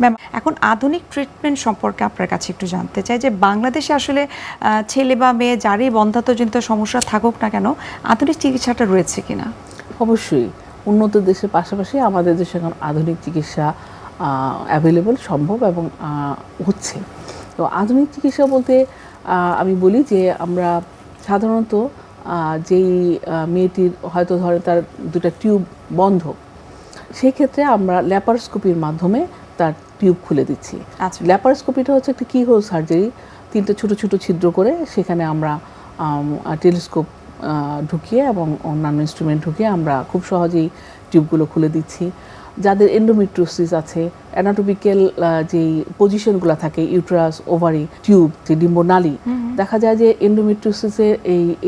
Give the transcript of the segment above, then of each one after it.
Ma'am, এখন আধুনিক treatment সম্পর্কে আপনার কাছে একটু জানতে চাই যে বাংলাদেশে আসলে ছেলে বা মেয়ে যারই বন্ধ্যাত্বজনিত সমস্যা থাকুক না কেন আধুনিক চিকিৎসাটা রয়েছে কিনা? অবশ্যই উন্নত দেশের পাশাপাশি আমাদের দেশে এখন আধুনিক চিকিৎসা অ্যাভেলেবল, সম্ভব এবং হচ্ছে। তো আধুনিক চিকিৎসা বলতে আমি বলি যে আমরা সাধারণত যেই মেয়েটির হয়তো ধরে তার দুটা টিউব বন্ধ, সেই ক্ষেত্রে আমরা ল্যাপারোস্কোপির মাধ্যমে তার টিউব খুলে দিচ্ছি। আচ্ছা। ল্যাপারোস্কোপিটা হচ্ছে একটা কিহোল সার্জারি, 3টে ছোট ছোট ছিদ্র করে সেখানে আমরা টেলিস্কোপ ঢুকিয়ে এবং অন্যান্য ইনস্ট্রুমেন্ট ঢুকিয়ে আমরা খুব সহজেই টিউবগুলো খুলে দিচ্ছি। যাদের এন্ডোমেট্রিওসিস আছে, অ্যানাটমিক্যাল যেই পজিশনগুলো থাকে, ইউটেরাস, ওভারি, টিউব, যে ডিম্বনালী, দেখা যায় যে এন্ডোমেট্রিওসিসের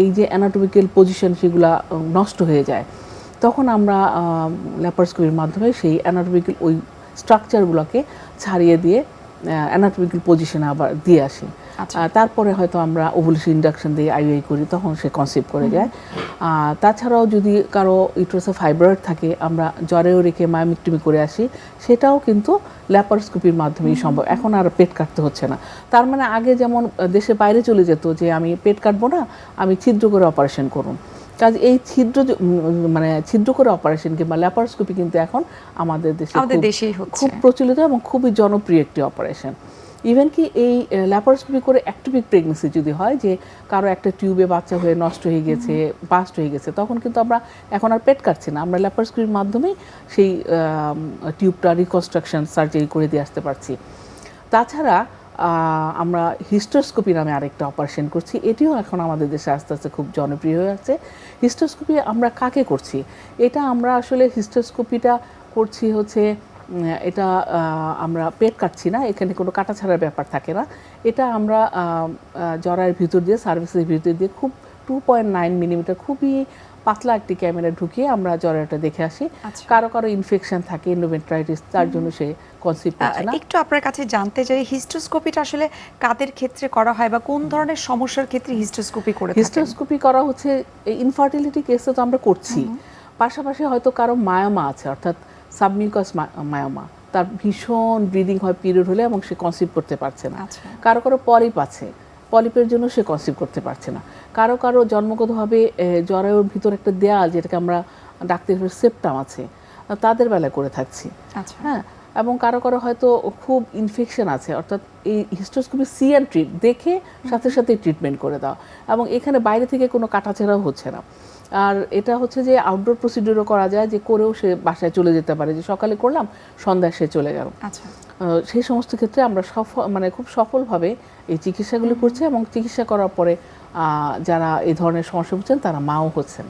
এই যে অ্যানাটমিক্যাল পজিশন সেগুলো নষ্ট হয়ে যায়। তখন আমরা ল্যাপারোস্কোপির মাধ্যমে সেই অ্যানাটমিক্যাল ওই স্ট্রাকচারগুলোকে ছাড়িয়ে দিয়ে অ্যানাটমিক্যাল পজিশনে আবার দিয়ে আসি। তারপরে হয়তো আমরা ওভুলেশন ইন্ডাকশন দিয়ে আইইউআই করি, তখন সে কনসিভ করে যায়। তাছাড়াও যদি কারো ইউটেরাসে ফাইব্রয়েড থাকে, আমরা জ্বরেও রেখে মায়োমেক্টমি করে আসি, সেটাও কিন্তু ল্যাপারোস্কোপির মাধ্যমেই সম্ভব। এখন আর পেট কাটতে হচ্ছে না। তার মানে আগে যেমন দেশের বাইরে চলে যেত যে আমি পেট কাটবো না, আমি ছিদ্র করে অপারেশন করুন। কাজ এই মানে ছিদ্র করে অপারেশন কিংবা ল্যাপারোস্কোপি কিন্তু এখন আমাদের দেশে খুব প্রচলিত এবং খুবই জনপ্রিয় একটি অপারেশন। ইভেন কি এই ল্যাপারোস্কোপি করে অ্যাক্টোপিক প্রেগনেন্সি যদি হয়, যে কারো একটা টিউবে বাচ্চা হয়ে নষ্ট হয়ে গেছে, বাস্ট হয়ে গেছে, তখন কিন্তু আমরা এখন আর পেট কাটছি না, আমরা ল্যাপারোস্কোপির মাধ্যমেই সেই টিউবটা রিকনস্ট্রাকশন সার্জারি করে দিয়ে আসতে পারছি। তাছাড়া আমরা হিস্টোস্কোপি নামে আরেকটা অপারেশন করছি, এটিও এখন আমাদের দেশে আস্তে আস্তে খুব জনপ্রিয় হয়ে যাচ্ছে। হিস্টোস্কোপি আমরা কাকে করছি? এটা আমরা আসলে হিস্টোস্কোপিটা করছি হচ্ছে এটা আমরা পেট কাটছি না, এখানে কোনো কাটা ছাড়ার ব্যাপার থাকে না। এটা আমরা জরায়ের ভিতর দিয়ে, সার্ভিসের ভিতর দিয়ে খুব 2.9 মিলিমিটার খুবই পাতলা একটি ক্যামেরা ঢুকিয়ে আমরা জরায়ুটা দেখে আসি। কারো কারো ইনফেকশন থাকে, এন্ডোমেট্রাইটিস, তার জন্য সে কনসিভ করছে না। একটু আপনার কাছে জানতে চাই হিস্টোস্কোপিটা আসলে কাদের ক্ষেত্রে করা হয় বা কোন ধরনের সমস্যার ক্ষেত্রে হিস্টোস্কোপি করে থাকেন? হিস্টোস্কোপি করা হচ্ছে ইনফার্টিলিটি কেসে তো আমরা করছি, পাশাপাশি হয়তো কারো মায়োমা আছে, অর্থাৎ সাবমিউকাস মায়োমা, তার ভীষণ ব্লিডিং হয় পিরিয়ড হলে এবং সে কনসিভ করতে পারছে না। কারো কারো পলিপ আছে, পলিপের জন্য সে কনসিভ করতে পারছে না। কারো কারো জন্মগতভাবে জরায়ুর ভিতর একটা দেয়াল, যেটাকে আমরা ডাক্তার সেপ্টাম আছে, তাদের বেলায় করে থাকছি। হ্যাঁ, এবং কারো কারো হয়তো খুব ইনফেকশন আছে, অর্থাৎ এই হিস্টোস্কোপি সি অ্যান্ড ট্রিট দেখে সাথে সাথে ট্রিটমেন্ট করে দাও, এবং এখানে বাইরে থেকে কোনো কাটাছেড়াও হচ্ছে না। আর এটা হচ্ছে যে আউটডোর প্রসিডিউরও করা যায়, যে করেও সে বাসায় চলে যেতে পারে, যে সকালে করলাম সন্ধ্যায় সে চলে গেল। সেই সমস্ত ক্ষেত্রে আমরা মানে খুব সফলভাবে এই চিকিৎসাগুলো করছি, এবং চিকিৎসা করার পরে যারা এই ধরনের সমস্যা হচ্ছেন তারা মাও হচ্ছেন।